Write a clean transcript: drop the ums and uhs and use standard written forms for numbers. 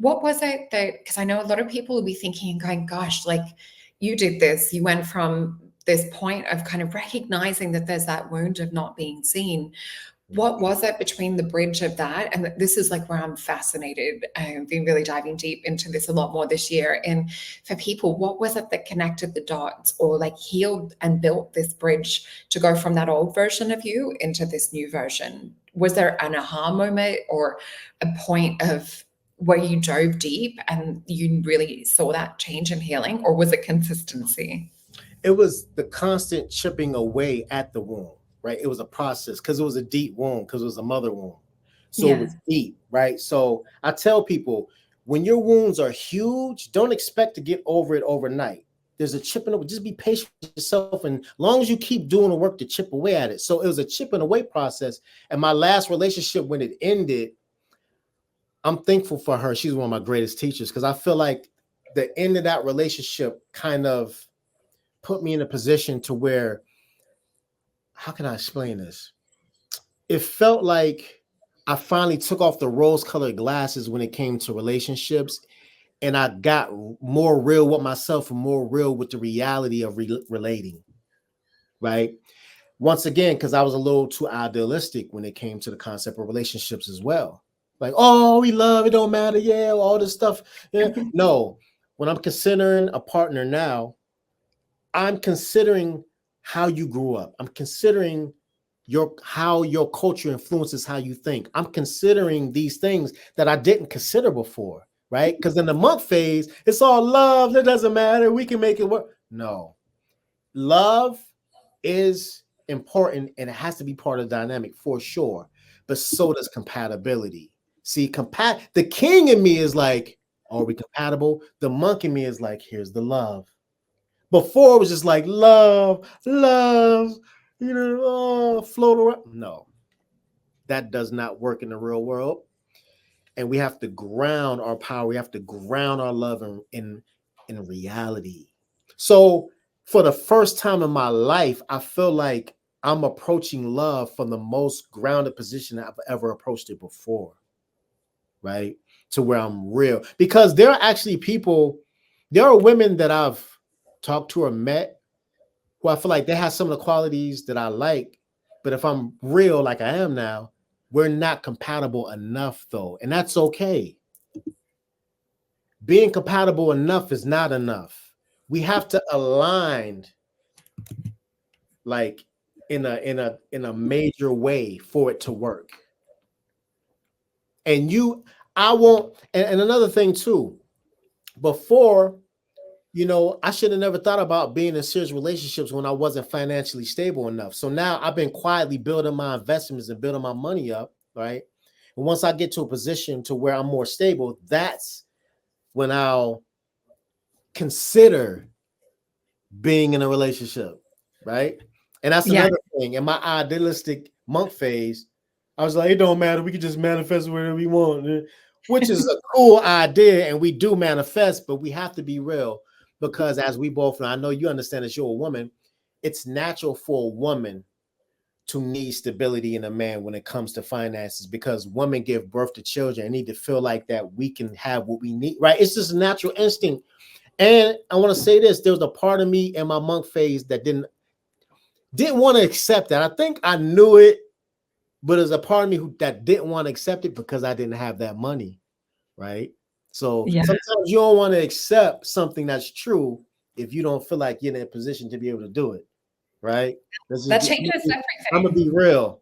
What was it that, because I know a lot of people will be thinking and going, gosh, like you did this, you went from this point of kind of recognizing that there's that wound of not being seen. What was it between the bridge of that? And this is like where I'm fascinated. I've been really diving deep into this a lot more this year. And for people, what was it that connected the dots or like healed and built this bridge to go from that old version of you into this new version? Was there an aha moment or a point of where you dove deep and you really saw that change in healing, or was it consistency? It was the constant chipping away at the wound, right? It was a process because it was a deep wound, because it was a mother wound. So it Yeah. was deep, right? So I tell people, when your wounds are huge, don't expect to get over it overnight. There's a chipping away. Just be patient with yourself. And as long as you keep doing the work to chip away at it. So it was a chipping away process. And my last relationship, when it ended, I'm thankful for her. She's one of my greatest teachers, because I feel like the end of that relationship kind of put me in a position to where, how can I explain this? It felt like I finally took off the rose-colored glasses when it came to relationships, and I got more real with myself and more real with the reality of relating, right? Once again, because I was a little too idealistic when it came to the concept of relationships as well. Like, oh, we love, it don't matter, yeah, all this stuff. Yeah. No, when I'm considering a partner now, I'm considering how you grew up. I'm considering how your culture influences how you think. I'm considering these things that I didn't consider before, right? Because in the month phase, it's all love. It doesn't matter. We can make it work. No, love is important and it has to be part of the dynamic for sure. But so does compatibility. See, the king in me is like, are we compatible? The monk in me is like, here's the love. Before it was just like love, love, float around. No, that does not work in the real world. And we have to ground our power. We have to ground our love in reality. So for the first time in my life, I feel like I'm approaching love from the most grounded position I've ever approached it before. Right? To where I'm real. Because there are actually there are women that I've talked to or met who I feel like they have some of the qualities that I like, but if I'm real like I am now, we're not compatible enough though, and that's okay. Being compatible enough is not enough. We have to align, like in a major way for it to work. And I won't. And another thing too, before, I should have never thought about being in serious relationships when I wasn't financially stable enough. So now I've been quietly building my investments and building my money up, right? And once I get to a position to where I'm more stable, that's when I'll consider being in a relationship, right? And that's Yeah. another thing. In my idealistic monk phase, I was like, it don't matter. We can just manifest whatever we want, which is a cool idea. And we do manifest, but we have to be real, because as we both know, I know you understand that you're a woman, it's natural for a woman to need stability in a man when it comes to finances, because women give birth to children and need to feel like that we can have what we need, right? It's just a natural instinct. And I want to say this, there was a part of me in my monk phase that didn't want to accept that. I think I knew it, but there's a part of me that didn't want to accept it because I didn't have that money, right? So Yeah. sometimes you don't want to accept something that's true if you don't feel like you're in a position to be able to do it, right? That changes I'm gonna everything. be real.